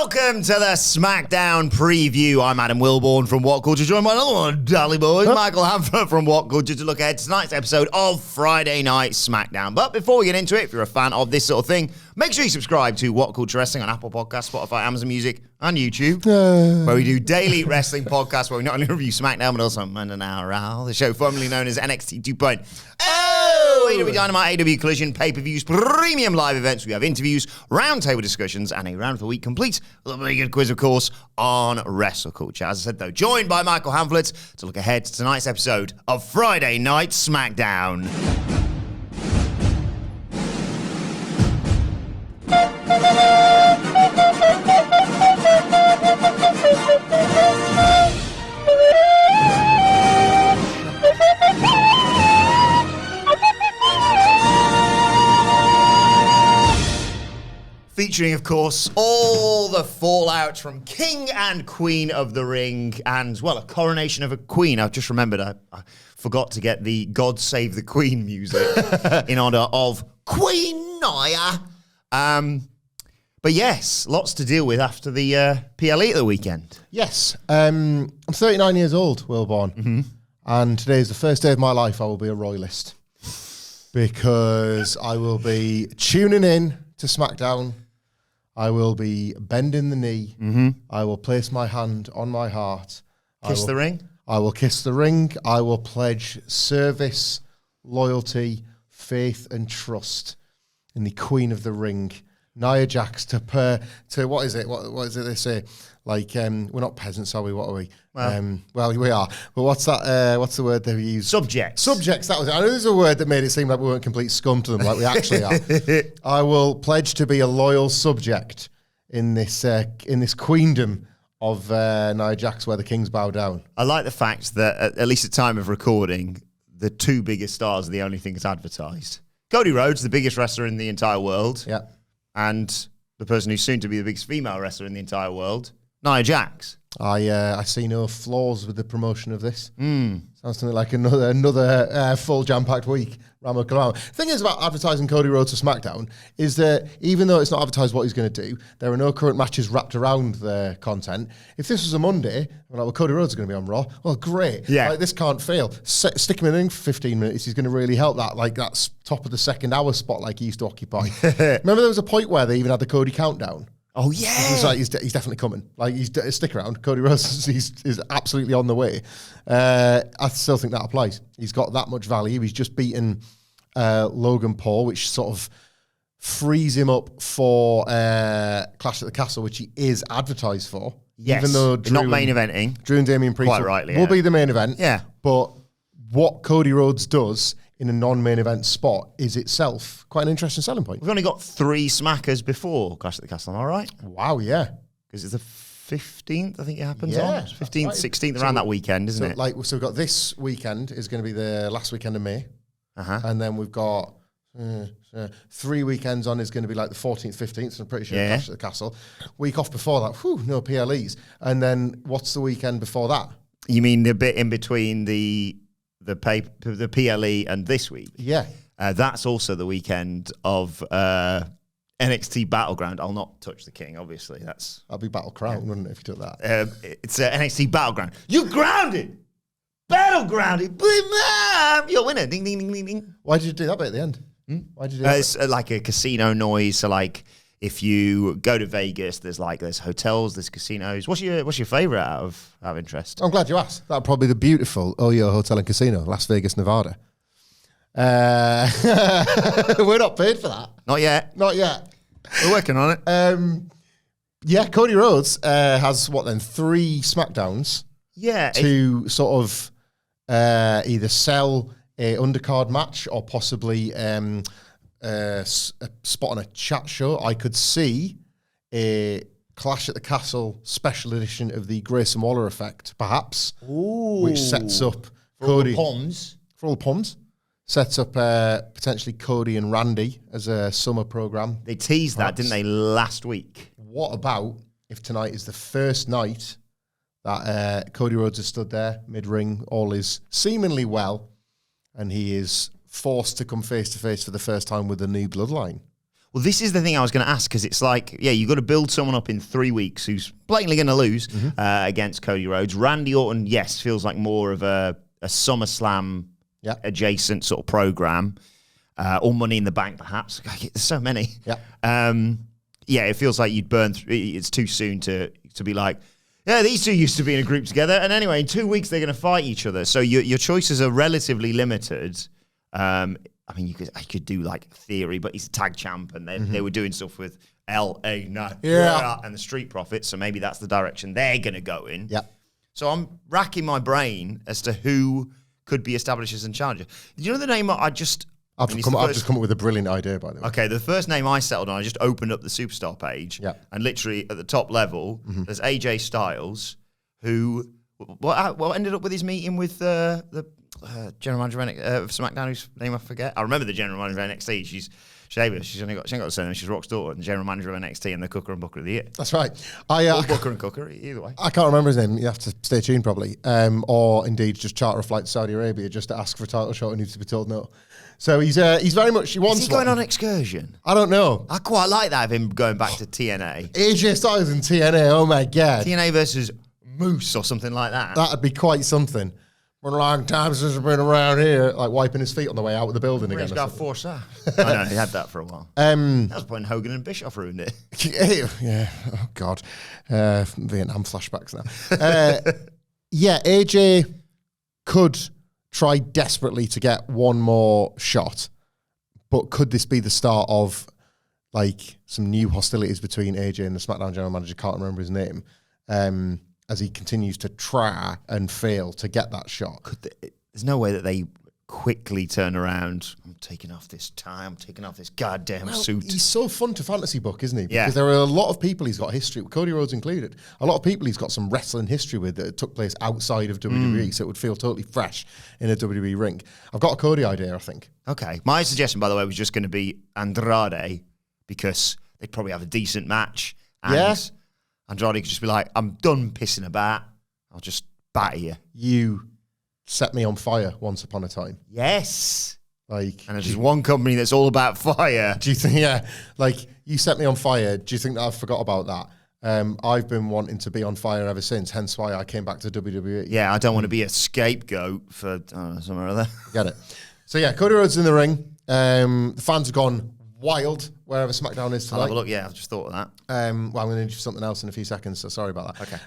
Welcome to the SmackDown preview. I'm Adam Wilbourn from WhatCulture, joined by another one of Dolly Boys, Michael Hamflett from WhatCulture, to look ahead to tonight's episode of Friday Night SmackDown. But before we get into it, if you're a fan of this sort of thing, make sure you subscribe to WhatCulture Wrestling on Apple Podcasts, Spotify, Amazon Music, and YouTube, where we do daily wrestling podcasts where we not only review SmackDown, but also Monday Night Raw, the show formerly known as NXT 2.0. AEW Dynamite, AEW Collision, pay-per-views, premium live events. We have interviews, roundtable discussions, and a round of the week complete with a very good quiz, of course, on WrestleCulture. As I said, though, joined by Michael Hamflett to look ahead to tonight's episode of Friday Night SmackDown. Featuring, of course, all the fallout from King and Queen of the Ring and, well, a coronation of a queen. I've just remembered I forgot to get the God Save the Queen music in honor of Queen Nia. But yes, lots to deal with after the PLE at the weekend. Yes. I'm 39 years old, Wilbourn. And today is the first day of my life I will be a royalist. Because I will be tuning in to SmackDown. I will be bending the knee. I will place my hand on my heart. Kiss the ring? I will kiss the ring. I will pledge service, loyalty, faith, and trust in the Queen of the Ring, Nia Jax, to what is it? What is it they say? Like, we're not peasants, are we? What are we? Well, we are. But what's that? What's the word they use? Subjects. Subjects, that was it. I know there's a word that made it seem like we weren't complete scum to them, like we actually are. I will pledge to be a loyal subject in this queendom of Nia Jax, where the kings bow down. I like the fact that, at least at time of recording, the two biggest stars are the only things advertised. Cody Rhodes, the biggest wrestler in the entire world. Yeah. And the person who's soon to be the biggest female wrestler in the entire world, Nia Jax. I see no flaws with the promotion of this. Sounds to me like another full jam-packed week. The thing is about advertising Cody Rhodes to SmackDown is that even though it's not advertised what he's going to do, there are no current matches wrapped around the content. If this was a Monday, we're like, well, Cody Rhodes is going to be on Raw. Well, great. Yeah. Like, this can't fail. Stick him in the ring for 15 minutes. He's going to really help that. Like, that's top of the second hour spot like he used to occupy. Remember there was a point where they even had the Cody countdown? Oh, yeah. It was like, he's definitely coming. Like, stick around. Cody Rhodes is absolutely on the way. I still think that applies. He's got that much value. He's just beaten Logan Paul, which sort of frees him up for Clash at the Castle, which he is advertised for. Yes, even though not main eventing. Drew and Damian Priest quite rightly, will be the main event. Yeah. But what Cody Rhodes does in a non-main event spot is itself quite an interesting selling point. We've only got 3 smackers before Clash at the Castle, am I right? Wow, yeah. Because it's the 15th, I think it happens on. Yeah. 15th, right. 16th, around that weekend, isn't it? So we've got this weekend is going to be the last weekend of May. And then we've got 3 weekends on is going to be like the 14th, 15th, so I'm pretty sure Clash at the Castle. Week off before that, no PLEs. And then what's the weekend before that? You mean the bit in between the PLE and this week? Yeah. That's also the weekend of NXT Battleground. I'll not touch the king, obviously. That'd be Battle Crown, wouldn't it, if you took that? It's NXT Battleground. You're grounded! Battlegrounded! You're a winner! Ding, ding, ding, ding, ding. Why did you do that bit at the end? Why did you do that? It's like a casino noise. So, like, if you go to Vegas, there's hotels, there's casinos. What's your favourite out of interest? I'm glad you asked. That'd probably be the beautiful Oyo Hotel and Casino, Las Vegas, Nevada. We're not paid for that. Not yet. Not yet. We're working on it. Yeah, Cody Rhodes has 3 SmackDowns. Yeah. To sort of either sell a undercard match or possibly a spot on a chat show. I could see a Clash at the Castle special edition of the Grayson Waller effect, perhaps. Ooh. Which sets up Cody. For all the Poms. Sets up potentially Cody and Randy as a summer program. They teased that, didn't they, last week? What about if tonight is the first night that Cody Rhodes has stood there mid-ring, all is seemingly well, and he is forced to come face-to-face for the first time with the new bloodline? Well, this is the thing I was going to ask, because it's like, yeah, you've got to build someone up in 3 weeks who's blatantly going to lose against Cody Rhodes. Randy Orton, yes, feels like more of a SummerSlam adjacent sort of program, or Money in the Bank, perhaps. There's so many. Yeah, it feels like you'd burn through. It's too soon to be like, yeah, these two used to be in a group together, and anyway, in 2 weeks they're going to fight each other. So your choices are relatively limited. I mean, I could do like Theory, but he's a tag champ, and they were doing stuff with L.A. Knight and the Street Profits, so maybe that's the direction they're going to go in. Yeah. So I'm racking my brain as to who could be established as a challenger. Do you know the name I've just come up with a brilliant idea, by the way. Okay, the first name I settled on, I just opened up the Superstar page, and literally at the top level, there's AJ Styles, who what ended up with his meeting with the general manager of SmackDown, whose name I forget. I remember the general manager of NXT. She's Shaver. She ain't got a surname. She's Rock's daughter, and the general manager of NXT, and the Cooker and Booker of the Year. That's right. Or Booker and Cooker, either way. I can't remember his name. You have to stay tuned, probably. Or indeed just charter a flight to Saudi Arabia just to ask for a title shot and needs to be told no. So he's very much, he wants. Is he going on excursion? I don't know. I quite like that of him going back to TNA. AJ Styles in TNA, oh my God. TNA versus Moose or something like that. That'd be quite something. For a long time since I've been around here, like wiping his feet on the way out of the building again. He's got 4 stars. I know, he had that for a while. That was when Hogan and Bischoff ruined it. Yeah, oh God. Vietnam flashbacks now. Yeah, AJ could try desperately to get one more shot, but could this be the start of like some new hostilities between AJ and the SmackDown general manager? Can't remember his name. As he continues to try and fail to get that shot. There's no way that they quickly turn around. I'm taking off this tie. I'm taking off this goddamn suit. He's so fun to fantasy book, isn't he? Yeah. Because there are a lot of people he's got history with, Cody Rhodes included. A lot of people he's got some wrestling history with that took place outside of WWE, so it would feel totally fresh in a WWE ring. I've got a Cody idea, I think. Okay. My suggestion, by the way, was just going to be Andrade, because they'd probably have a decent match. And Andrade could just be like, I'm done pissing about. I'll just batter you. You set me on fire once upon a time. Yes. Like, and there's just one company that's all about fire. Do you think, like, you set me on fire. Do you think that I forgot about that? I've been wanting to be on fire ever since, hence why I came back to WWE. Yeah, I don't want to be a scapegoat for something or other. Get it. So, yeah, Cody Rhodes in the ring. The fans have gone wild wherever SmackDown is tonight. I'll have a look, yeah, I've just thought of that. Well, I'm going to introduce something else in a few seconds, so sorry about that. Okay.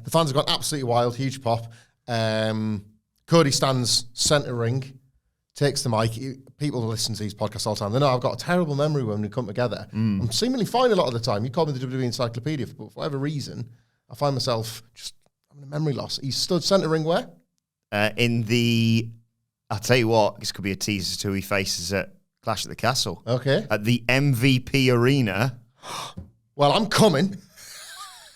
The fans have gone absolutely wild, huge pop. Cody stands centre ring, takes the mic. People who listen to these podcasts all the time, they know I've got a terrible memory when we come together. I'm seemingly fine a lot of the time. You call me the WWE Encyclopedia, but for whatever reason, I find myself just having a memory loss. He stood centre ring where? I'll tell you what, this could be a teaser to who he faces at Clash at the Castle. Okay. At the MVP Arena. Well, I'm coming.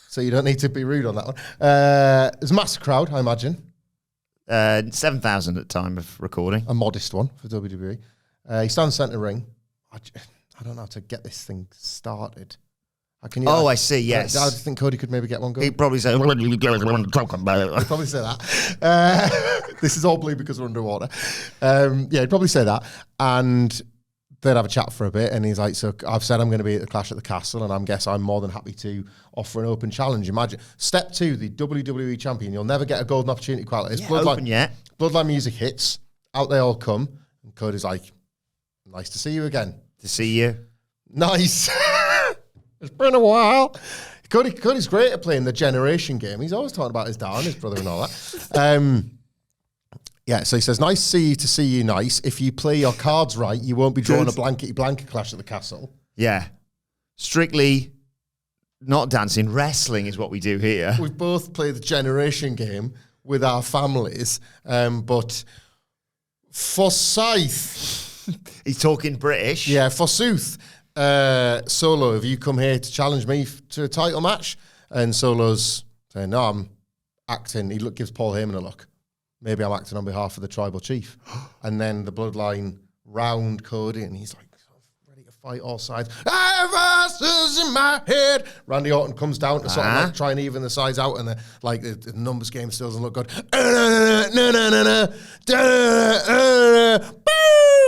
So you don't need to be rude on that one. There's a massive crowd, I imagine. 7,000 at time of recording. A modest one for WWE. He stands centre ring. I don't know how to get this thing started. I see, yes. I think Cody could maybe get one going. He'd probably say, what are you guys want to talk about? He'd probably say that. This is all blue because we're underwater. He'd probably say that. And they'd have a chat for a bit. And he's like, so I've said I'm going to be at the Clash at the Castle, and I'm more than happy to offer an open challenge. Imagine. Step 2, the WWE champion. You'll never get a golden opportunity quite like this. Bloodline music hits. Out they all come. And Cody's like, nice to see you again. To see you. Nice. It's been a while. Cody's great at playing the generation game. He's always talking about his dad and his brother and all that. So he says, nice to see you, nice. If you play your cards right, you won't be drawing a blankety blanket Clash at the Castle. Yeah. Strictly not dancing, wrestling is what we do here. We've both played the generation game with our families, but forsooth. He's talking British. Yeah, forsooth. Solo, have you come here to challenge me to a title match? And Solo's saying, no, I'm acting. He gives Paul Heyman a look. Maybe I'm acting on behalf of the tribal chief. And then the bloodline round Cody, and he's like, ready to fight all sides. I have voices in my head. Randy Orton comes down to sort of like try and even the sides out, and the numbers game still doesn't look good.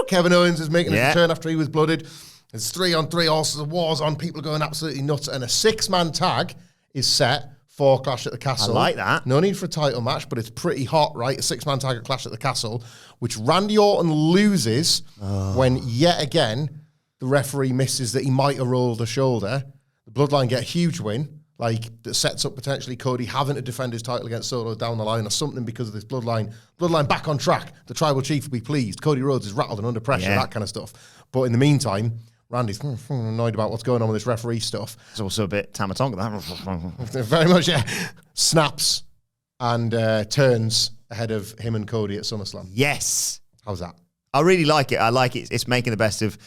Kevin Owens is making a turn after he was blooded. There's 3-on-3, also the war's on, people are going absolutely nuts, and a 6-man tag is set for Clash at the Castle. I like that. No need for a title match, but it's pretty hot, right? A 6-man tag at Clash at the Castle, which Randy Orton loses when, yet again, the referee misses that he might have rolled a shoulder. The Bloodline get a huge win, like, that sets up potentially Cody having to defend his title against Solo down the line or something because of this Bloodline back on track. The Tribal Chief will be pleased. Cody Rhodes is rattled and under pressure, that kind of stuff. But in the meantime, Randy's annoyed about what's going on with this referee stuff. It's also a bit Tamatonga, that. Very much, yeah. Snaps and turns ahead of him and Cody at SummerSlam. Yes. How's that? I really like it. I like it. It's making the best of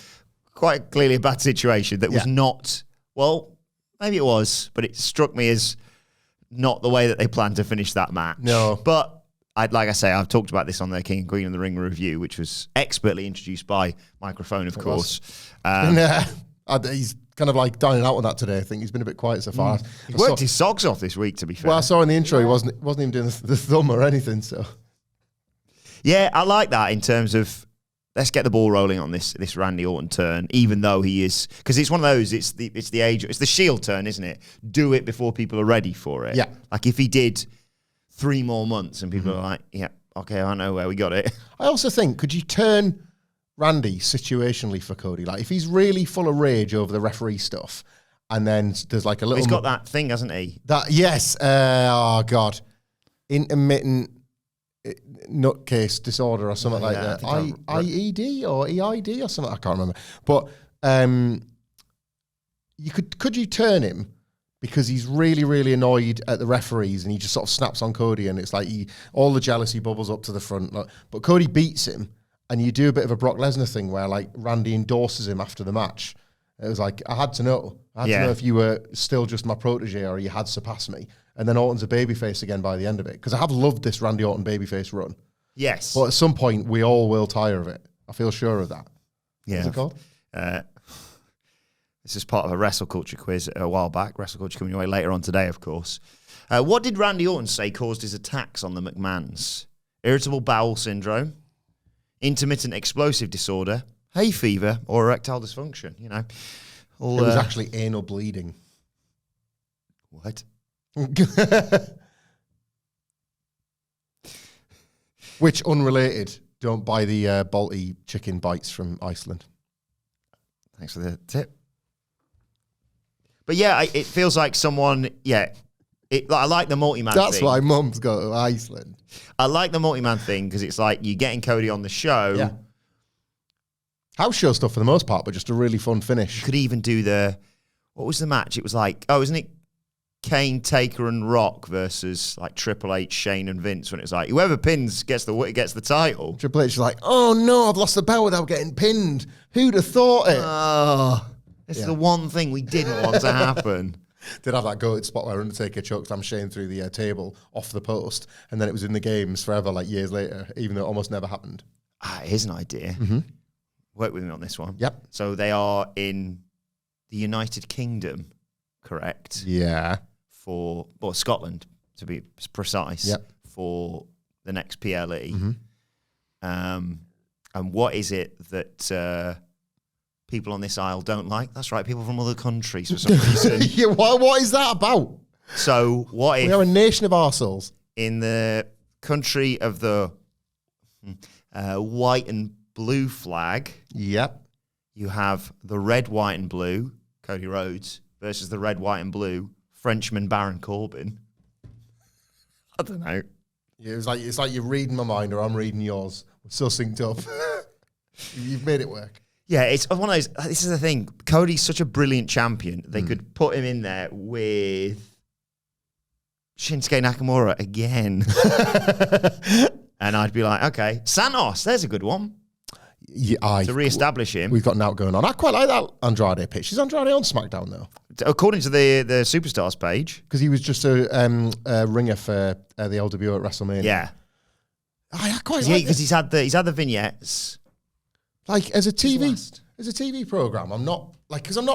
quite clearly a bad situation that was not, well, maybe it was, but it struck me as not the way that they planned to finish that match. No. But like I say, I've talked about this on the King and Queen of the Ring review, which was expertly introduced by Microphone, of course. He's kind of like dining out on that today. I think he's been a bit quiet so far. He worked his socks off this week, to be fair. Well, I saw in the intro he wasn't even doing the thumb or anything. So, yeah, I like that in terms of let's get the ball rolling on this Randy Orton turn, even though he is, because it's one of those. It's the Shield turn, isn't it? Do it before people are ready for it. Yeah. Like if he did 3 more months and people are like, yeah, okay, I know where we got it. I also think, could you turn Randy situationally for Cody? Like if he's really full of rage over the referee stuff, and then there's like a little. He's got that thing, hasn't he? That yes. Oh God, intermittent nutcase disorder or something like that. IED or EID or something. I can't remember. But could you turn him because he's really, really annoyed at the referees and he just sort of snaps on Cody and it's like all the jealousy bubbles up to the front. But Cody beats him and you do a bit of a Brock Lesnar thing where like Randy endorses him after the match. It was like, I had to know. I had to know if you were still just my protege or you had surpassed me. And then Orton's a babyface again by the end of it. Because I have loved this Randy Orton babyface run. Yes. But at some point, we all will tire of it. I feel sure of that. Yeah. What's it called? This is part of a WrestleCulture quiz a while back. WrestleCulture coming your way later on today, of course. What did Randy Orton say caused his attacks on the McMahons? Irritable bowel syndrome, intermittent explosive disorder, hay fever, or erectile dysfunction? You know, It was actually anal bleeding. What? Which, unrelated, don't buy the Balti chicken bites from Iceland. Thanks for the tip. But yeah, it feels like someone, I like the multi-man thing. That's why Mum's go to Iceland. I like the multi-man thing because it's like you're getting Cody on the show. Yeah. House show stuff for the most part, but just a really fun finish. You could even do what was the match? It was like, isn't it Kane, Taker, and Rock versus like Triple H, Shane, and Vince? When it's like whoever pins gets the title. Triple H is like, oh no, I've lost the belt without getting pinned. Who'd have thought it? Oh, this is the one thing we didn't want to happen. Did have that goated spot where Undertaker chokeslammed Shane through the table off the post, and then it was in the games forever, like years later, even though it almost never happened. Here's an idea. Mm-hmm. Work with me on this one. Yep. So they are in the United Kingdom, correct? Yeah. Scotland, to be precise. Yep. For the next PLE. Mm-hmm. And what is it that people on this aisle don't like? That's right, people from other countries for some reason. Yeah, what is that about? So what if... We are a nation of arseholes. In the country of the white and blue flag... Yep. You have the red, white, and blue, Cody Rhodes, versus the red, white, and blue, Frenchman Baron Corbin. I don't know. Yeah, it's like you're reading my mind or I'm reading yours. We're so synced up. You've made it work. Yeah, it's one of those. This is the thing. Cody's such a brilliant champion. They could put him in there with Shinsuke Nakamura again. And I'd be like, okay, Santos, there's a good one. Yeah, to re-establish him. We've got an out going on. I quite like that Andrade pitch. Is Andrade on SmackDown, though? According to the Superstars page. Because he was just a ringer for the LWO at WrestleMania. Yeah. I quite like because he's had the vignettes. Like, as a TV program, I'm not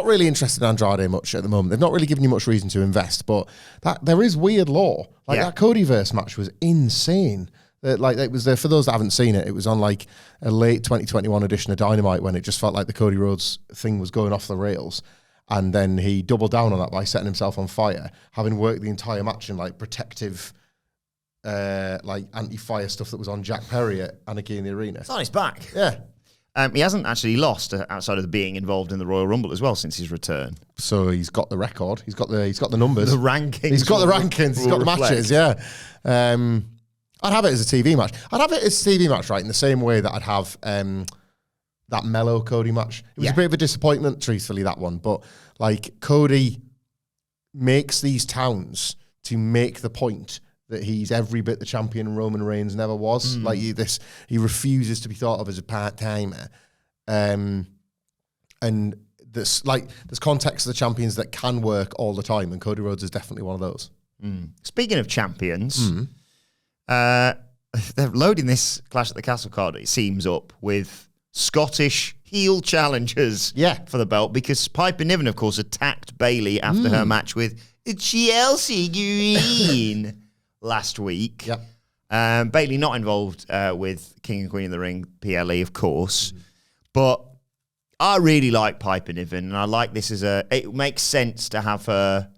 really interested in Andrade much at the moment. They've not really given you much reason to invest, but there is weird lore. Like, that Codyverse match was insane. It was there for those that haven't seen it. It was on like a late 2021 edition of Dynamite when it just felt like the Cody Rhodes thing was going off the rails, and then he doubled down on that by setting himself on fire, having worked the entire match in like protective, like anti-fire stuff that was on Jack Perry at Anarchy in the Arena. It's on his back. Yeah. He hasn't actually lost outside of being involved in the Royal Rumble as well since his return. So he's got the record. He's got the numbers. The rankings. He's got the rankings. He's got the matches. Yeah. I'd have it as a TV match. I'd have it as a TV match, right? In the same way that I'd have that Mello Cody match. It was a bit of a disappointment, truthfully, that one. But like Cody makes these towns to make the point that he's every bit the champion Roman Reigns never was. Like he refuses to be thought of as a part-timer. And there's context of the champions that can work all the time, and Cody Rhodes is definitely one of those. Speaking of champions, they're loading this Clash at the Castle card, it seems, up with Scottish heel challengers for the belt, because Piper Niven, of course, attacked Bayley after her match with Chelsea Green last week. Bayley not involved with King and Queen of the Ring, PLE, of course. But I really like Piper Niven, and I like this as it makes sense to have her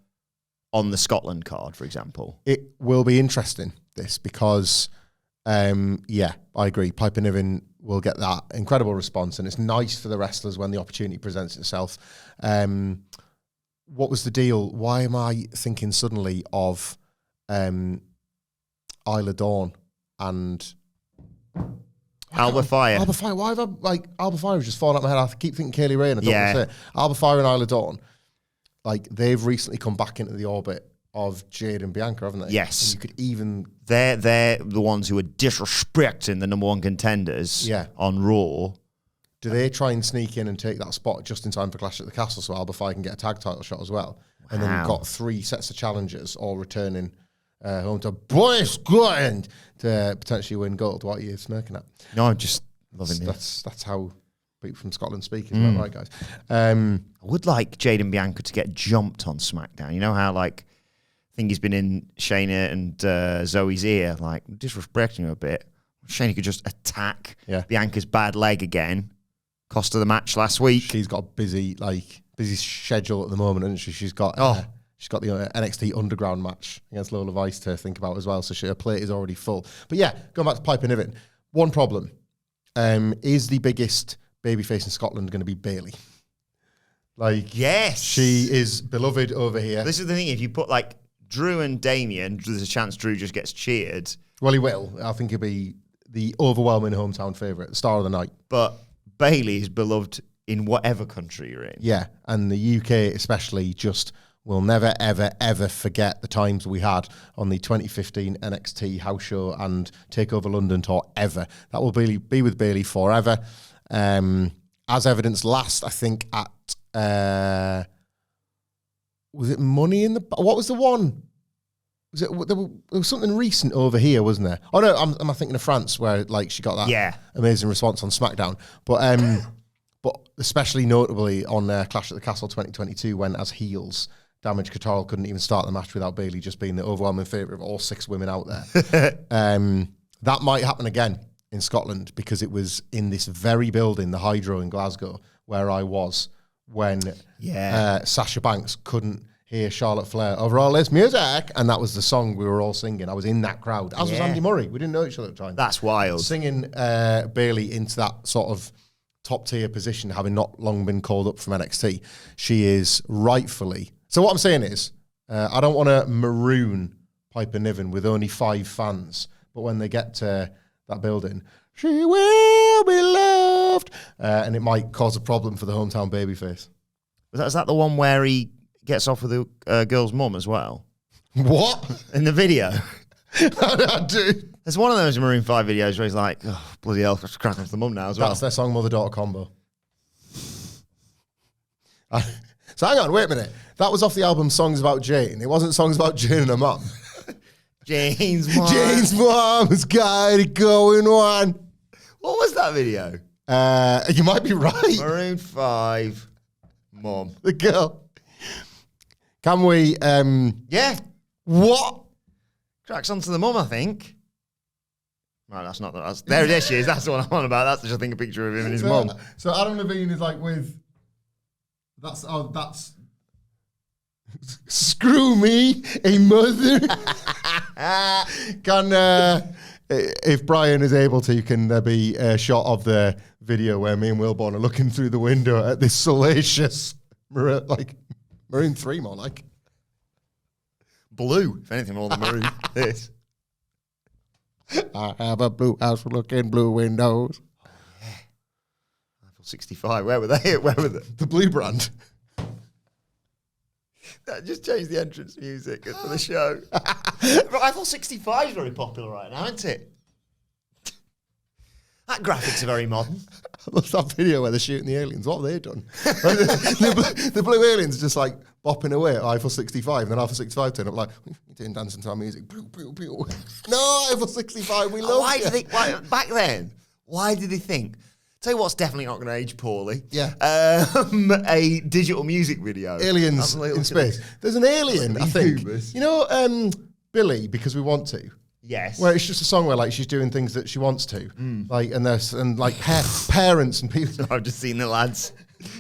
on the Scotland card, for example. It will be interesting, this, because, I agree. Piper Niven will get that incredible response, and it's nice for the wrestlers when the opportunity presents itself. What was the deal? Why am I thinking suddenly of Isla Dawn and Alba Fire. Alba Fire. Why have I, Alba Fire has just fallen out of my head. I keep thinking Kaylee Ray, and I don't want to say it. Alba Fire and Isla Dawn, they've recently come back into the orbit of Jade and Bianca, haven't they? Yes. And you could even... They're the ones who are disrespecting the number one contenders on Raw. Do they try and sneak in and take that spot just in time for Clash at the Castle so Alba Fire can get a tag title shot as well? Wow. And then we've got 3 sets of challengers all returning home to Boy Scotland to potentially win gold. What are you smirking at? No, I'm just loving it. That's how people from Scotland speak, isn't that right, guys? I would like Jade and Bianca to get jumped on SmackDown. You know how, I think he's been in Shayna and Zoe's ear, disrespecting her a bit. Shayna could just attack Bianca's bad leg again. Cost of the match last week. She's got a busy schedule at the moment, hasn't she? She's got she's got the NXT Underground match against Lola Vice to think about as well, so her plate is already full. But yeah, going back to Piper Niven, one problem is the biggest babyface in Scotland going to be Bayley? Yes, she is beloved over here. This is the thing: if you put Drew and Damien, there's a chance Drew just gets cheered. Well, he will. I think he'll be the overwhelming hometown favourite, star of the night. But Bayley is beloved in whatever country you're in. Yeah, and the UK especially just will never, ever, ever forget the times we had on the 2015 NXT house show and Takeover London tour ever. That will be with Bayley forever. As evidenced last, I think, at... was it Money in the... What was the one? There was something recent over here, wasn't there? Oh, no, am I thinking of France, where she got that amazing response on SmackDown? But especially notably on Clash at the Castle 2022, when as heels, Damage Control couldn't even start the match without Bayley just being the overwhelming favourite of all 6 women out there. That might happen again in Scotland, because it was in this very building, the Hydro in Glasgow, where I was when Sasha Banks couldn't hear Charlotte Flair over all this music, and that was the song we were all singing. I was in that crowd, as was Andy Murray. We didn't know each other at the time. That's wild. Singing Bayley into that sort of top-tier position, having not long been called up from NXT. She is rightfully... So what I'm saying is, I don't want to maroon Piper Niven with only 5 fans, but when they get to that building, she will be loved, and it might cause a problem for the hometown babyface. Is that the one where he gets off with the girl's mum as well? What? In the video? I do. There's one of those Maroon 5 videos where he's like, oh, bloody hell, I'm cracking off the mum now as well. That's their song Mother-Daughter Combo. So hang on, wait a minute. That was off the album Songs About Jane. It wasn't Songs About Jane and her mum. Jane's mom. Jane's mom's got it going on. What was that video? You might be right. Maroon 5, mum. The girl. Can we... Yeah. What? Cracks onto the mum, I think. Right, that's not that. There she is. That's the one I'm on about. That's just, I think, a picture of him and his mum. So Adam Levine is like with. That's screw me, a mother. If Brian is able to, can there be a shot of the video where me and Wilbourn are looking through the window at this salacious, Maroon 3 more like. Blue, if anything more than maroon. This. I have a blue house looking blue windows. Oh, yeah. Eiffel 65. Where were they? Where were they? The blue brand. That just changed the entrance music for the show. Eiffel 65 is very popular right now, isn't it? That graphics are very modern. I love that video where they're shooting the aliens. What have they done? the blue aliens just like bopping away at Eiffel 65, and then Eiffel 65 turn up like, you're doing dancing to our music. Pew, pew, pew. No, Eiffel 65, we love you. Back then, why did they think? Tell you what's definitely not going to age poorly. Yeah. A digital music video. Aliens in space. There's an alien, I think. You know, Billy, Because We Want To. Yes. Where it's just a song where like she's doing things that she wants to, like parents and people. I've just seen the lads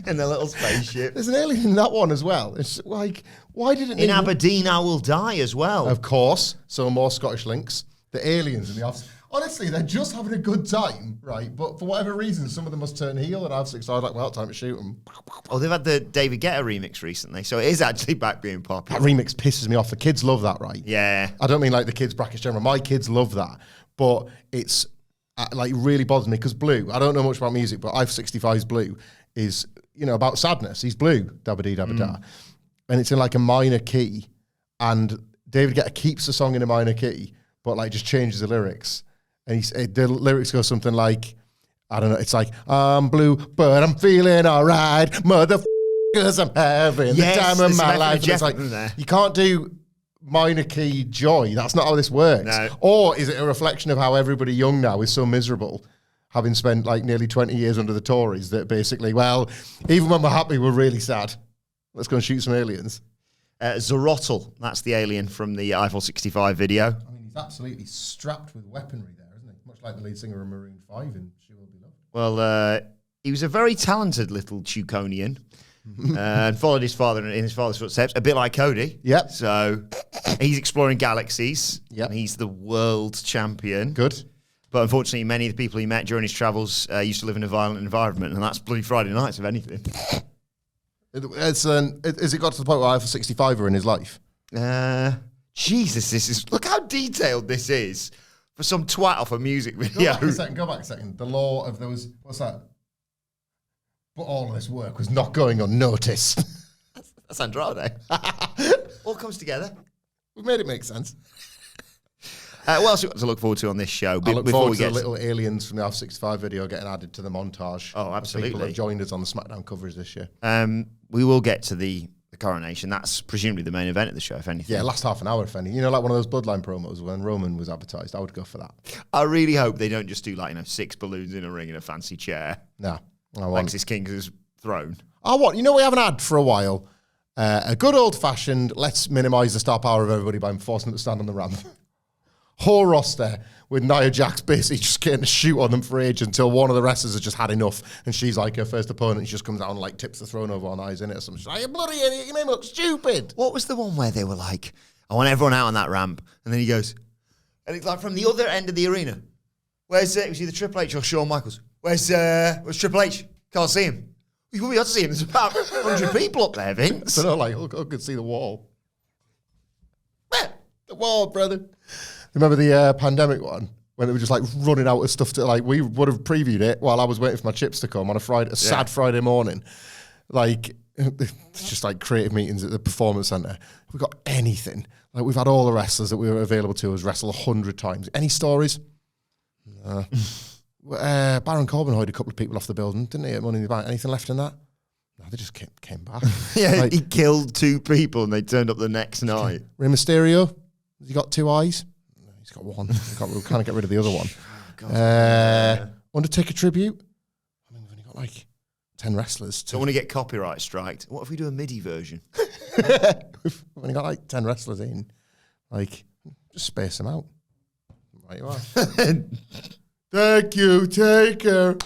in their little spaceship. There's an alien in that one as well. It's like, why did it? In Aberdeen, I Will Die as well. Of course. So more Scottish links. The aliens in the office. Honestly, they're just having a good time, right? But for whatever reason, some of them must turn heel, and I've 6 hours like, well, time to shoot them. Oh, they've had the David Guetta remix recently, so it is actually back being popular. That remix pisses me off. The kids love that, right? Yeah. I don't mean like the kids brackets general. My kids love that, but it's like really bothers me because Blue. I don't know much about music, but I've 65's Blue is about sadness. He's blue, dabba dee dabba da, and it's in like a minor key, and David Guetta keeps the song in a minor key, but like just changes the lyrics. And the lyrics go something like, I don't know, it's like, I'm blue, but I'm feeling all right, motherfuckers, I'm having the time of my life. And it's like, you can't do minor key joy. That's not how this works. No. Or is it a reflection of how everybody young now is so miserable, having spent like nearly 20 years under the Tories, that basically, well, even when we're happy, we're really sad. Let's go and shoot some aliens. Zorotl, that's the alien from the Eiffel 65 video. I mean, he's absolutely strapped with weaponry there, isn't he? Much like the lead singer of Maroon 5 in She Will Be Loved. Well, he was a very talented little Chukonian and followed his father in his father's footsteps, a bit like Cody. Yep. So he's exploring galaxies. Yep. And he's the world champion. Good. But unfortunately, many of the people he met during his travels used to live in a violent environment, and that's bloody Friday nights, if anything. Has it got to the point where Eiffel 65 are in his life? Jesus, look how detailed this is for some twat off a music video. Go back a second. The law of those, what's that? But all of this work was not going unnoticed. That's Andrade. All comes together. We've made it make sense. What else have we got to look forward to on this show? I look forward to the little aliens from the Eiffel 65 video getting added to the montage. Oh, absolutely. People have joined us on the SmackDown coverage this year. We will get to the Coronation. That's presumably the main event of the show, if anything. Yeah, last half an hour, if any. Like one of those Bloodline promos when Roman was advertised. I would go for that. I really hope they don't just do 6 balloons in a ring and a fancy chair. No. Alexis King's throne. I want. We haven't had for a while a good old-fashioned, let's minimise the star power of everybody by forcing them to stand on the ramp. Whole roster with Nia Jax basically just getting a shoot on them for age until one of the wrestlers has just had enough, and she's like her first opponent. She just comes out and tips the throne over on Nia's in it or something. She's like, you bloody idiot, you made me look stupid. What was the one where they were like, I want everyone out on that ramp, and then he goes, and it's like from the other end of the arena. Where's it was either Triple H or Shawn Michaels? Where's Triple H? Can't see him. You won't be able to see him. There's about 100 people up there, Vince. So I could see the wall. The wall, brother. Remember the pandemic one when they were just running out of stuff to we would have previewed it while I was waiting for my chips to come on a sad Friday morning. Just creative meetings at the Performance Centre. We got anything. We've had all the wrestlers that we were available to us wrestle 100 times. Any stories? Baron Corbin hoid a couple of people off the building, didn't he? At Money in the Bank. Anything left in that? No, they just came back. Yeah, he killed 2 people and they turned up the next night. Rey Mysterio, has he got 2 eyes? No, he's got 1. We can't get rid of the other one. Undertaker tribute. I mean, we've only got 10 wrestlers. Don't want to get copyright striked. What if we do a MIDI version? We've only got 10 wrestlers in. Just space them out. Right, you are. Thank you, Taker.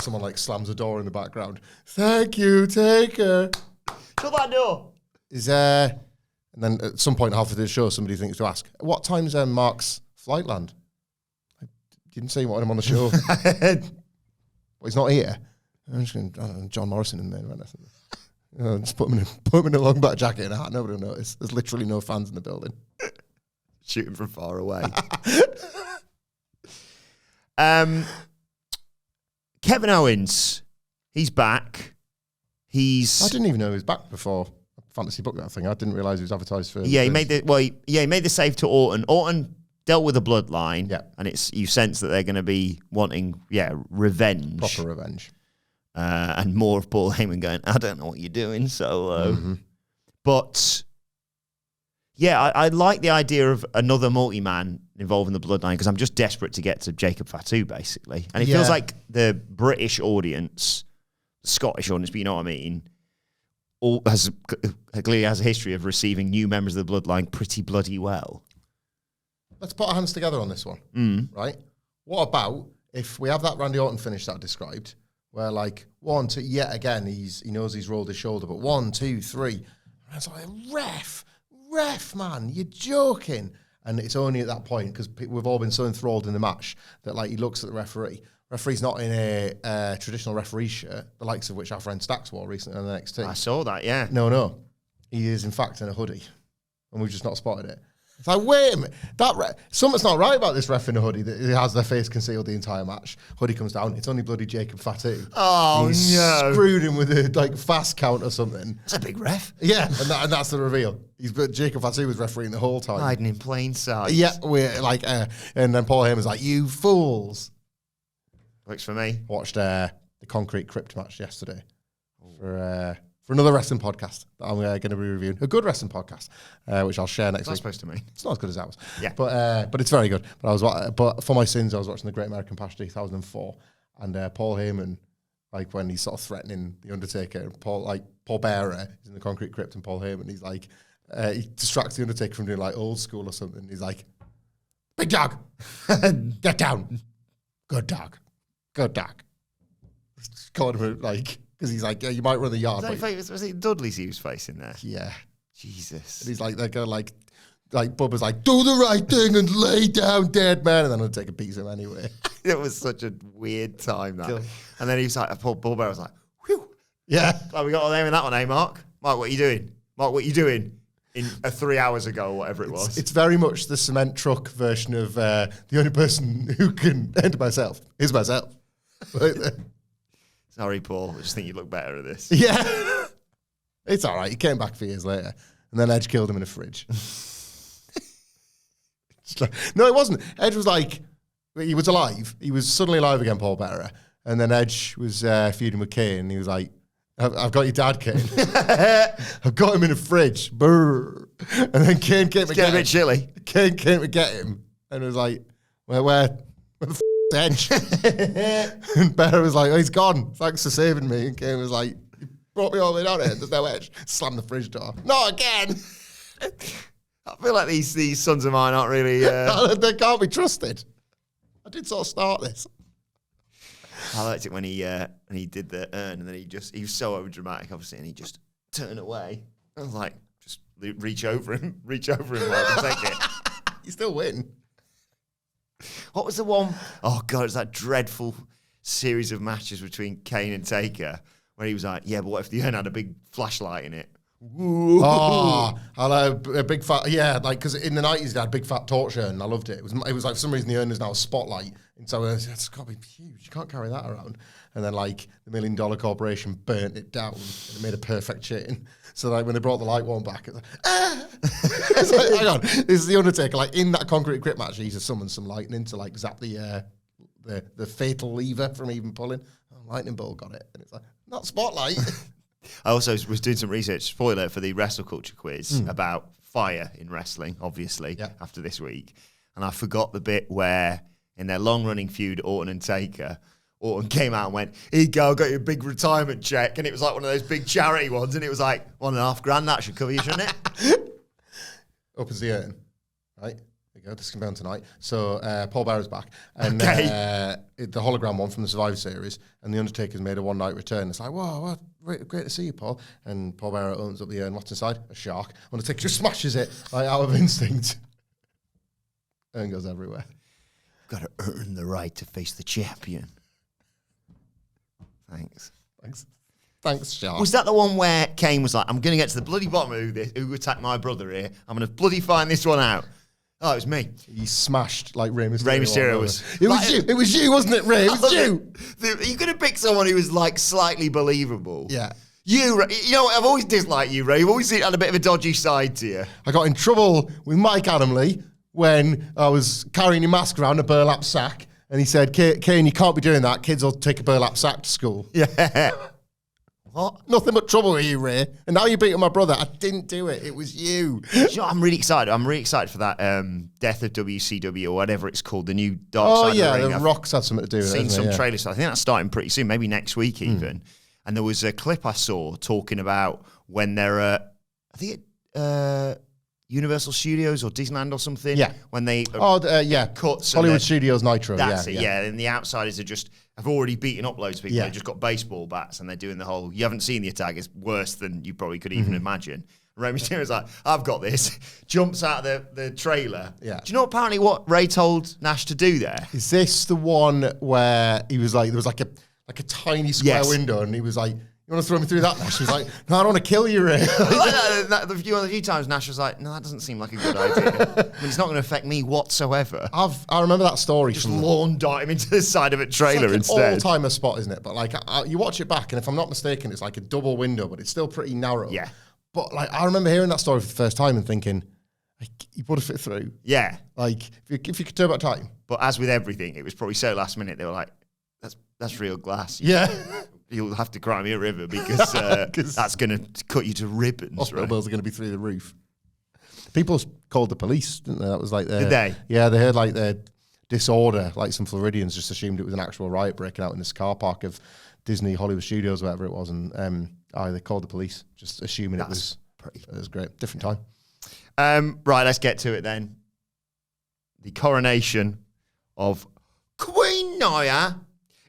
Someone like slams a door in the background. Thank you, Taker. Shut that door. And then at some point halfway through the show, somebody thinks to ask, what time's Mark's flight land? I didn't say you wanted him on the show. Well, he's not here. I'm just going to John Morrison in the main event. Just put him in a long back jacket and a hat. Nobody will notice. There's literally no fans in the building. Shooting from far away. Kevin Owens, he's back. I didn't even know he was back before Fantasy Book that thing. I didn't realise he was advertised for. Yeah, he made the save to Orton. Orton dealt with the bloodline, and you sense that they're going to be wanting revenge, proper revenge, and more of Paul Heyman going, I don't know what you're doing, Solo. But yeah, I like the idea of another multi-man involving the bloodline because I'm just desperate to get to Jacob Fatu, basically. And it feels like the British audience, the Scottish audience, but you know what I mean, clearly has a history of receiving new members of the bloodline pretty bloody well. Let's put our hands together on this one, right? What about if we have that Randy Orton finish that I described, where like 1, 2, yet again, he knows he's rolled his shoulder, but 1, 2, 3, and it's like, ref, man, you're joking. And it's only at that point, because we've all been so enthralled in the match, that like he looks at the referee. Referee's not in a traditional referee shirt, the likes of which our friend Stacks wore recently on the NXT. I saw that, yeah. No. He is, in fact, in a hoodie. And we've just not spotted it. It's like, wait a minute. Something's not right about this ref in a hoodie that has their face concealed the entire match. Hoodie comes down. It's only bloody Jacob Fatu. Oh, He's no. screwed him with a fast count or something. That's a big ref. Yeah, and that's the reveal. Jacob Fatu was refereeing the whole time. Hiding in plain sight. Yeah, we're like, and then Paul Heyman's like, you fools. Works for me. Watched the Concrete Crypt match yesterday for another wrestling podcast that I'm going to be reviewing. A good wrestling podcast, which I'll share next week. What's that supposed to mean? It's not as good as ours. Yeah. But it's very good. But for my sins, I was watching The Great American Bash 2004, and Paul Heyman, like when he's sort of threatening The Undertaker, and Paul Bearer is in the Concrete Crypt, and Paul Heyman, he's like, he distracts The Undertaker from doing like old school or something. He's like, big dog, get down. Good dog. Called him like, because he's like, yeah, you might run the yard. Was it Dudley's he was facing there? Yeah. Jesus. And he's like, they're going to like Bubba's like, do the right thing and lay down, dead man. And then I'll take a piece of him anyway. It was such a weird time, that. And then he was like, Paul Bearer was like, whew. Yeah. Like, we got a name in that one, eh, Mark? Mark, what are you doing? Mark, what are you doing? In 3 hours ago, or whatever it was. It's very much the cement truck version of the only person who can enter myself is myself. Sorry, Paul. I just think you look better at this. Yeah. It's all right. He came back 4 years later, and then Edge killed him in a fridge. No, it wasn't. Edge was like, he was alive. He was suddenly alive again, Paul Bearer. And then Edge was feuding with Kane, and he was like, I've got your dad, Kane. I've got him in a fridge. Brr. And then Kane came to get him. A bit chilly. Kane came to get him, and was like, where the f*** Edge? And Bearer was like, oh, he's gone. Thanks for saving me. And Kane was like, you brought me all the way down here. There's no Edge. Slam the fridge door. Not again. I feel like these sons of mine aren't really... They can't be trusted. I did sort of start this. I liked it when he did the urn, and then he was so overdramatic, obviously, and he just turned away. I was like, just reach over him, Mark, and take it. You still win. What was the one? Oh, God, it was that dreadful series of matches between Kane and Taker where he was like, yeah, but what if the urn had a big flashlight in it? Ooh. Oh, a big fat, yeah, like, because in the 90s they had big fat torch urn, and I loved it. It was like, for some reason the urn is now a spotlight, and so it's got to be huge. You can't carry that around. And then, like, the $1 Million Corporation burnt it down, and it made a perfect chain. So, like, when they brought the light one back, it's like, ah! It's like, hang on, this is the Undertaker. Like, in that Concrete Crypt match, he used to summon some lightning to, like, zap the fatal lever from even pulling. Oh, lightning bolt got it. And it's like, not spotlight. I also was doing some research, spoiler, for the Wrestle Culture quiz about fire in wrestling, obviously, after this week. And I forgot the bit where, in their long-running feud, Orton and Taker, Orton came out and went, here you go, got your big retirement check. And it was like one of those big charity ones. And it was like, $1.5 grand, that should cover you, shouldn't it? Opens the urn, right? you go. This can be on tonight. So Paul Bearer's back, and the hologram one from the Survivor Series, and the Undertaker's made a one-night return. It's like, whoa, great to see you, Paul. And Paul Bearer opens up the urn. What's inside? A shark. Undertaker just smashes it like out of instinct. Urn goes everywhere. Got to earn the right to face the champion. Thanks, Shark. Was that the one where Kane was like, I'm going to get to the bloody bottom of who attacked my brother here. I'm going to bloody find this one out. Oh, it was me. He smashed like Rey Mysterio. Rey Mysterio was... It was you. It was you, wasn't it, Rey? It was you. You could have picked someone who was like slightly believable. Yeah. You know what? I've always disliked you, Ray. You've always had a bit of a dodgy side to you. I got in trouble with Mike Adamley when I was carrying your mask around a burlap sack, and he said, Kane, you can't be doing that. Kids will take a burlap sack to school. Yeah. What? Nothing but trouble with you, Ray. And now you're beating my brother. I didn't do it. It was you. You know, I'm really excited. I'm really excited for that Death of WCW or whatever it's called, the new Dark Side of the Ring. The Rock's had something to do with it. I've seen some trailers. I think that's starting pretty soon, maybe next week even. And there was a clip I saw talking about when they're at, I think Universal Studios or Disneyland or something. Yeah. When they cuts. Hollywood Studios Nitro. That's it. Yeah. And the outsiders have already beaten up loads of people. Yeah. They've just got baseball bats and they're doing the whole. You haven't seen the attack. It's worse than you probably could even imagine. Rey Mysterio's like, I've got this. Jumps out of the trailer. Yeah. Do you know apparently what Ray told Nash to do there? Is this the one where he was like, there was like a tiny square window, and he was like, you want to throw me through that, Nash? He was like, no, I don't want to kill you, Ray. The few times Nash was like, no, that doesn't seem like a good idea. I mean, it's not going to affect me whatsoever. I remember that story. Just lawn dart him into the side of a trailer it's instead. It's an all-timer spot, isn't it? But like, you watch it back, and if I'm not mistaken, it's like a double window, but it's still pretty narrow. Yeah. But like, I remember hearing that story for the first time and thinking, like, you would have fit through. Yeah. Like, if you could turn back time. But as with everything, it was probably so last minute, they were like, that's real glass. Yeah. You'll have to cry me a river because that's going to cut you to ribbons. Hospital right? bills are going to be through the roof. People called the police, didn't they? That was like Did they? Yeah, they heard like the disorder. Like some Floridians just assumed it was an actual riot breaking out in this car park of Disney Hollywood Studios, whatever it was, and they called the police, just assuming it was great. Different time. Right, let's get to it then. The coronation of Queen Nia.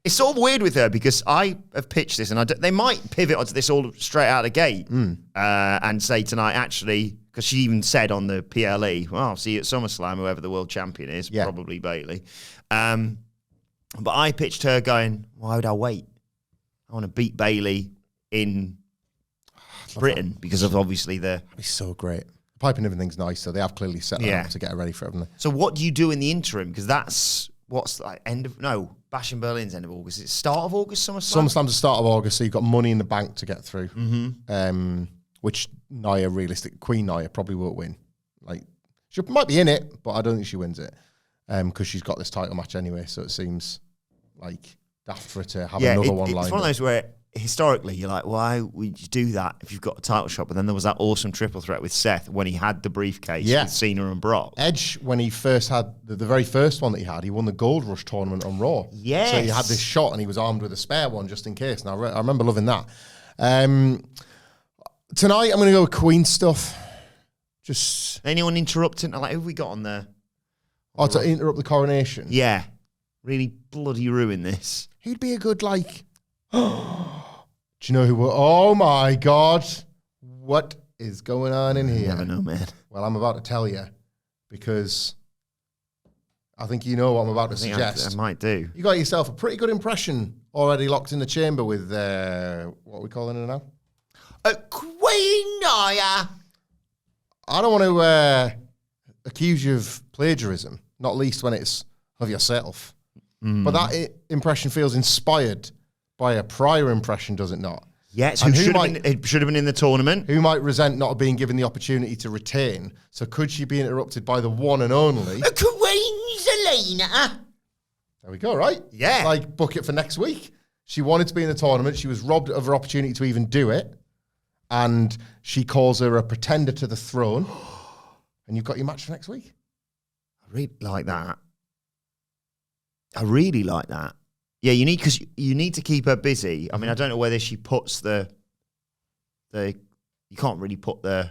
It's sort of weird with her because I have pitched this, and they might pivot onto this all straight out of the gate and say tonight, actually, because she even said on the PLE, well, I'll see you at SummerSlam, whoever the world champion is, probably Bayley. But I pitched her going, why would I wait? I want to beat Bayley in Britain because of obviously the... That'd be so great. The pipe and everything's nice, so they have clearly set that up to get her ready for it, haven't they? So what do you do in the interim? Because that's... What's like Bash in Berlin's end of August. It's start of August, SummerSlam? SummerSlam's the start of August, so you've got Money in the Bank to get through. Which Queen Nia probably won't win. Like, she might be in it, but I don't think she wins it. Because she's got this title match anyway, so it seems like daft for her to have another one lined up. It's one of those where historically you're like, why would you do that if you've got a title shot? But then there was that awesome triple threat with Seth when he had the briefcase with Cena and Brock. Edge, when he first had the very first one that he won the Gold Rush tournament on Raw. Yes. So he had this shot and he was armed with a spare one just in case. And I remember loving that. Tonight I'm going to go with Queen stuff. Just anyone interrupting? Like, who have we got on there? To interrupt the coronation? Yeah. Really bloody ruin this. Who'd be a good, like... Do you know who? Oh my God! What is going on in here? I never know, man. Well, I'm about to tell you because I think you know what I'm about to suggest. I might do. You got yourself a pretty good impression already locked in the chamber with what are we calling her now? Queen Nia. I don't want to accuse you of plagiarism, not least when it's of yourself. But that impression feels inspired by a prior impression, does it not? Yes, it should have been in the tournament. Who might resent not being given the opportunity to retain? So could she be interrupted by the one and only Queen Zelina? There we go, right? Yeah. Like, book it for next week. She wanted to be in the tournament. She was robbed of her opportunity to even do it. And she calls her a pretender to the throne. And you've got your match for next week. I really like that. I really like that. Yeah, you need to keep her busy. I mean, I don't know whether she puts you can't really put the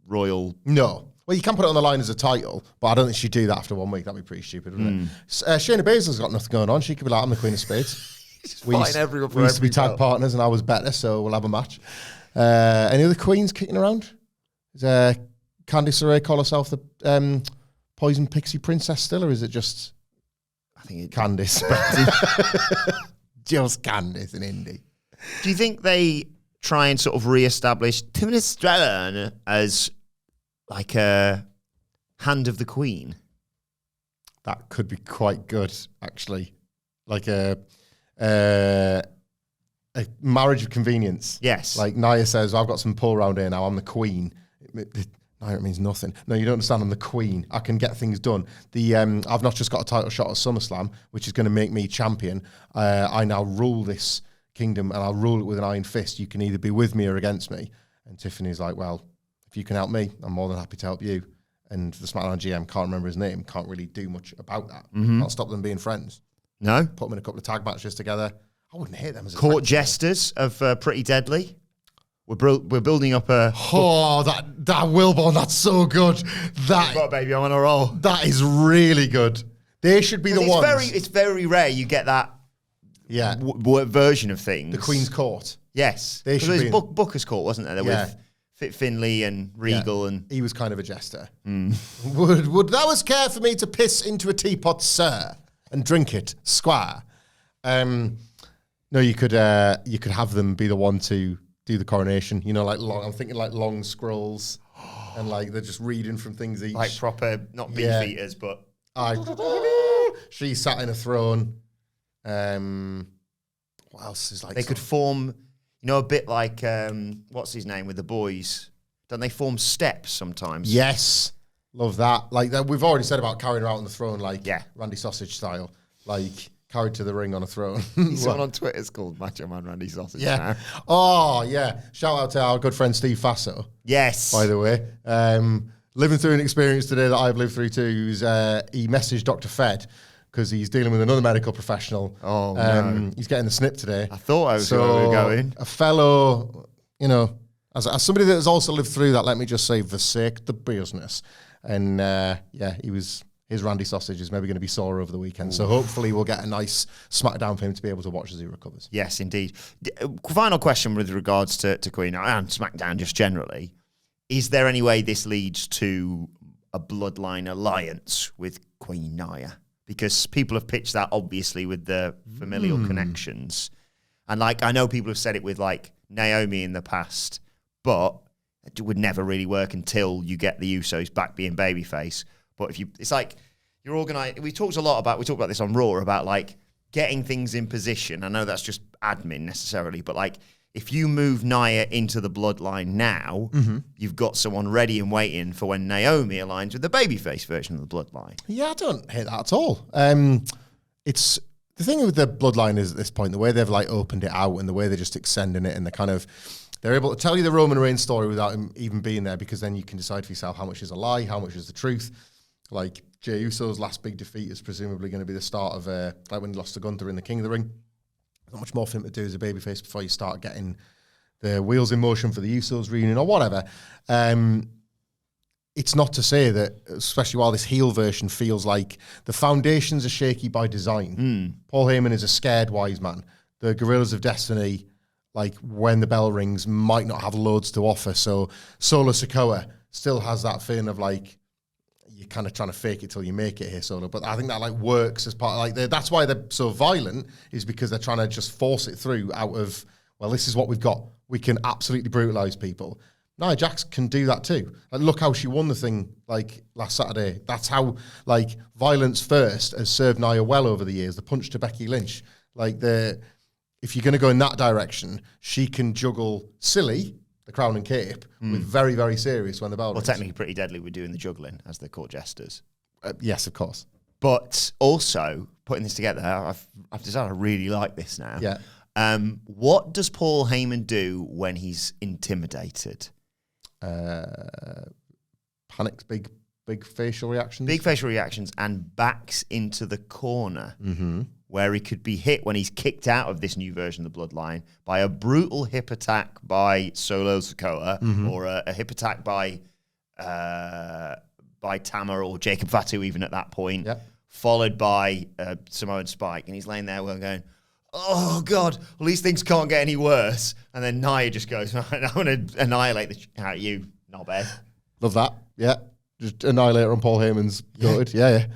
royal. No. Well, Well, you can put it on the line as a title, but I don't think she'd do that after 1 week. That'd be pretty stupid, wouldn't it? Shayna Baszler's got nothing going on. She could be like, I'm the Queen of Spades. We used to be tag partners, and I was better, so we'll have a match. Any other queens kicking around? Is Candice LeRae call herself the Poison Pixie Princess still, or is it just... I think it's Candice. Just Candice in Indy. Do you think they try and sort of re-establish Timothy Stratton as like a hand of the Queen? That could be quite good, actually. Like a marriage of convenience. Yes. Like Nia says, I've got some pull around here now, I'm the Queen. Nia, it means nothing. No, you don't understand, I'm the Queen. I can get things done. I've not just got a title shot at SummerSlam, which is going to make me champion. I now rule this kingdom, and I'll rule it with an iron fist. You can either be with me or against me. And Tiffany's like, well, if you can help me, I'm more than happy to help you. And the SmackDown GM, can't remember his name, can't really do much about that. Can't stop them being friends. No? Put them in a couple of tag matches together. I wouldn't hate them as a Court jesters of Pretty Deadly. We're building up a... Oh, that Wilbourn, that's so good. Baby, I'm on a roll. That is really good. They should be the ones. It's very rare you get that version of things. The Queen's Court. Yes. They should be Booker's Court, wasn't there? With Finlay and Regal and... He was kind of a jester. Would thou care for me to piss into a teapot, sir, and drink it, squire? No, you could have them be the one to do the coronation. You know, like I'm thinking like long scrolls, and like they're just reading from things each. Like proper, not beef eaters, but... She sat in a throne. What else is like... They could form, a bit like, what's his name with the boys? Don't they form steps sometimes? Yes. Love that. Like that, we've already said about carrying her out on the throne, like Randy Sausage style. Like... carried to the ring on a throne. Someone on Twitter is called Macho Man Randy Sausage. Yeah. Now. Oh, yeah. Shout out to our good friend Steve Fasso. Yes. By the way. Living through an experience today that I've lived through too. He messaged Dr. Fed because he's dealing with another medical professional. Oh, no. He's getting the snip today. I thought I was going. A fellow, as somebody that has also lived through that, let me just say, forsake the business. And his Randy Sausage is maybe going to be sore over the weekend. So hopefully we'll get a nice SmackDown for him to be able to watch as he recovers. Yes, indeed. Final question with regards to Queen and SmackDown just generally. Is there any way this leads to a bloodline alliance with Queen Nia? Because people have pitched that, obviously, with the familial connections. And, like, I know people have said it with, like, Naomi in the past, but it would never really work until you get the Usos back being babyface. But it's like you're organized. We talked about this on Raw about like getting things in position. I know that's just admin necessarily, but like if you move Nia into the bloodline now, you've got someone ready and waiting for when Naomi aligns with the babyface version of the bloodline. Yeah, I don't hate that at all. It's the thing with the bloodline is at this point, the way they've like opened it out and the way they're just extending it and they're able to tell you the Roman Reigns story without him even being there, because then you can decide for yourself how much is a lie, how much is the truth. Like Jey Uso's last big defeat is presumably going to be the start of like when he lost to Gunther in the King of the Ring. Not much more for him to do as a babyface before you start getting the wheels in motion for the Usos reunion or whatever. It's not to say that, especially while this heel version feels like the foundations are shaky by design. Paul Heyman is a scared wise man. The Guerrillas of Destiny, like when the bell rings, might not have loads to offer. So Solo Sikoa still has that feeling of like, you're kind of trying to fake it till you make it here, Solo. But I think that like works as part of like that's why they're so violent, is because they're trying to just force it through out of, well, this is what we've got. We can absolutely brutalize people. Nia Jax can do that too. Like, look how she won the thing like last Saturday. That's how like violence first has served Nia well over the years. The punch to Becky Lynch, like if you're going to go in that direction, she can juggle silly, the crown and cape, with very, very serious when the bell rings. Well, technically Pretty Deadly were doing the juggling as the court jesters. Yes, of course. But also, putting this together, I've decided I really like this now. Yeah. What does Paul Heyman do when he's intimidated? Panics, big facial reactions. Big facial reactions and backs into the corner where he could be hit when he's kicked out of this new version of the bloodline by a brutal hip attack by Solo Sikoa or a hip attack by Tama or Jacob Fatu even at that point, followed by Samoan Spike. And he's laying there going, oh, God, well, these things can't get any worse. And then Nia just goes, I'm going to annihilate the out of you, knobhead. Love that. Yeah. Just annihilate her on Paul Heyman's goated. Yeah.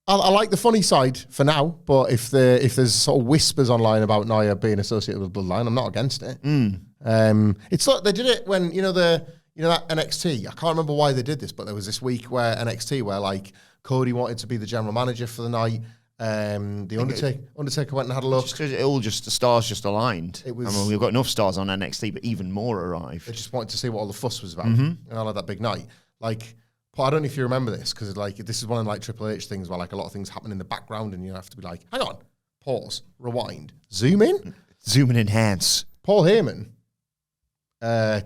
I like the funny side for now, but if there's sort of whispers online about Nia being associated with Bloodline, I'm not against it. It's like they did it when, that NXT, I can't remember why they did this, but there was this week where NXT, where like Cody wanted to be the general manager for the night. The Undertaker went and had a look. The stars just aligned. We've got enough stars on NXT, but even more arrived. They just wanted to see what all the fuss was about, and all of that big night. Like, I don't know if you remember this, because like this is one of like Triple H things where like a lot of things happen in the background, and you have to be like, hang on, pause, rewind, zoom in, enhance. Paul Heyman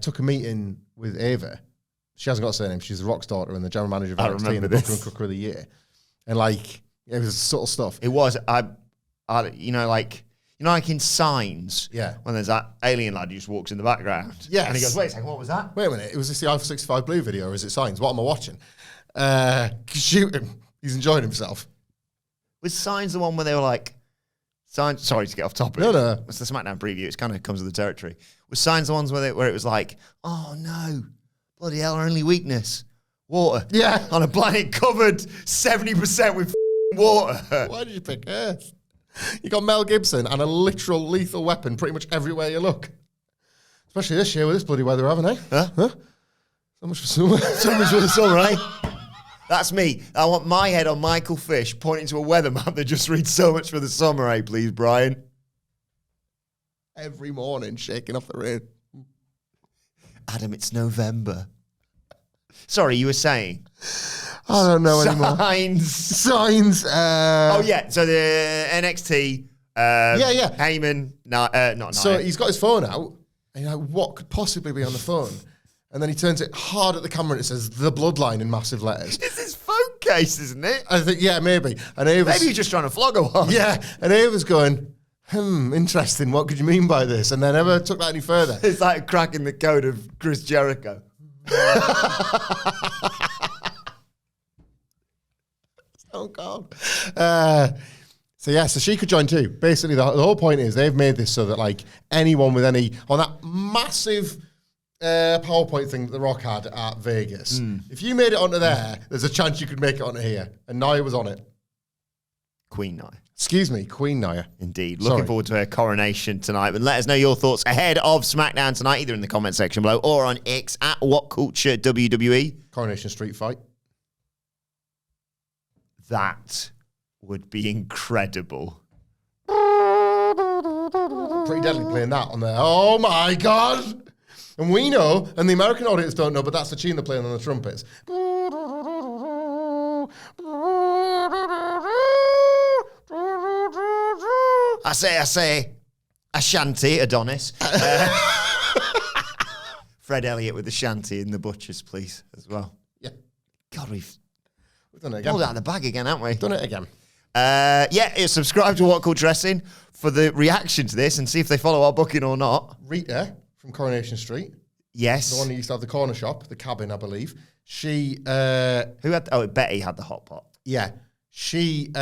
took a meeting with Ava. She hasn't got a surname. She's the Rock's daughter and the general manager of NXT and the Booker and Cooker of the Year, and like. It was subtle stuff. It was, like in Signs, when there's that alien lad who just walks in the background. Yes. And he goes, wait a second, what was that? Wait a minute, was this the Alpha 65 Blue video or is it Signs? What am I watching? Shoot him. He's enjoying himself. Was Signs the one where they were like, Signs, sorry to get off topic. No. It's the SmackDown preview. It kind of comes with the territory. Was Signs the ones where it was like, oh no, bloody hell, our only weakness, water. Yeah. On a planet covered 70% with water. Why did you pick Earth? You got Mel Gibson and a literal lethal weapon pretty much everywhere you look. Especially this year with this bloody weather, haven't I? Huh? So much for summer. So much for the summer, eh? That's me. I want my head on Michael Fish pointing to a weather map that just reads so much for the summer, eh, please, Brian? Every morning, shaking off the rain. Adam, it's November. Sorry, you were saying... I don't know anymore. Signs. Oh, yeah. So the NXT. Heyman. Not So Nia. he's got his phone out. And you're like, what could possibly be on the phone? And then he turns it hard at the camera and it says, The Bloodline in massive letters. It's his phone case, isn't it? I think, yeah, maybe. And Ava's, maybe he's just trying to flog a one. Yeah. And Ava's going, interesting. What could you mean by this? And they never took that any further. It's like cracking the code of Chris Jericho. Oh, God. So she could join too. Basically, the whole point is they've made this so that, like, anyone with any, on that massive PowerPoint thing that The Rock had at Vegas, if you made it onto there, there's a chance you could make it onto here. And Nia was on it. Queen Nia. Excuse me, Queen Nia. Indeed. Looking forward to her coronation tonight. But let us know your thoughts ahead of SmackDown tonight, either in the comment section below or on X at WhatCulture WWE. Coronation Street fight. That would be incredible. Pretty deadly playing that on there. Oh my God! And we know, and the American audience don't know, but that's the tune they're playing on the trumpets. I say, Ashanti, Adonis. Fred Elliott with the shanty in the butchers, please, as well. Yeah. God, we've done it again. pulled out of the bag again, haven't we? Done it again. Subscribe to WhatCulture Wrestling for the reaction to this and see if they follow our booking or not. Rita from Coronation Street. Yes. The one who used to have the corner shop, the cabin, I believe. She... Betty had the hot pot. Yeah. She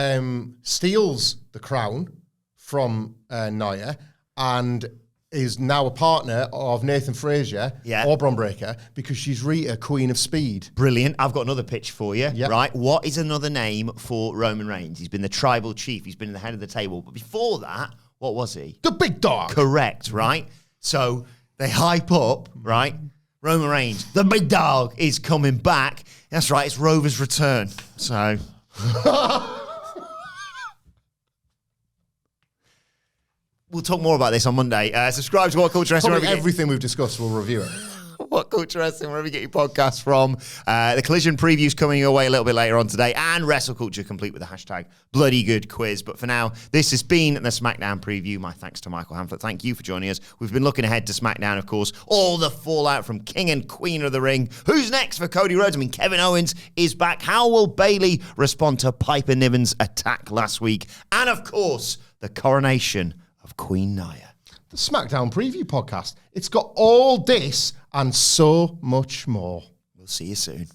steals the crown from Nia and is now a partner of Nathan Frazier or Bron Breakker because she's Rita, Queen of Speed. Brilliant. I've got another pitch for you. Yep. Right. What is another name for Roman Reigns? He's been the tribal chief. He's been the head of the table. But before that, what was he? The big dog. Correct, right? So they hype up, right? Roman Reigns, the big dog, is coming back. That's right. It's Rover's return. So... We'll talk more about this on Monday. Subscribe to WhatCulture Wrestling. Probably everything we've discussed, we'll review it. WhatCulture Wrestling, wherever you get your podcasts from. The Collision preview's coming your way a little bit later on today. And WrestleCulture complete with the hashtag Bloody Good Quiz. But for now, this has been the SmackDown preview. My thanks to Michael Hamflett. Thank you for joining us. We've been looking ahead to SmackDown, of course. All the fallout from King and Queen of the Ring. Who's next for Cody Rhodes? I mean, Kevin Owens is back. How will Bayley respond to Piper Niven's attack last week? And, of course, the coronation of Queen Nia. the SmackDown Preview Podcast. It's got all this and so much more. We'll see you soon.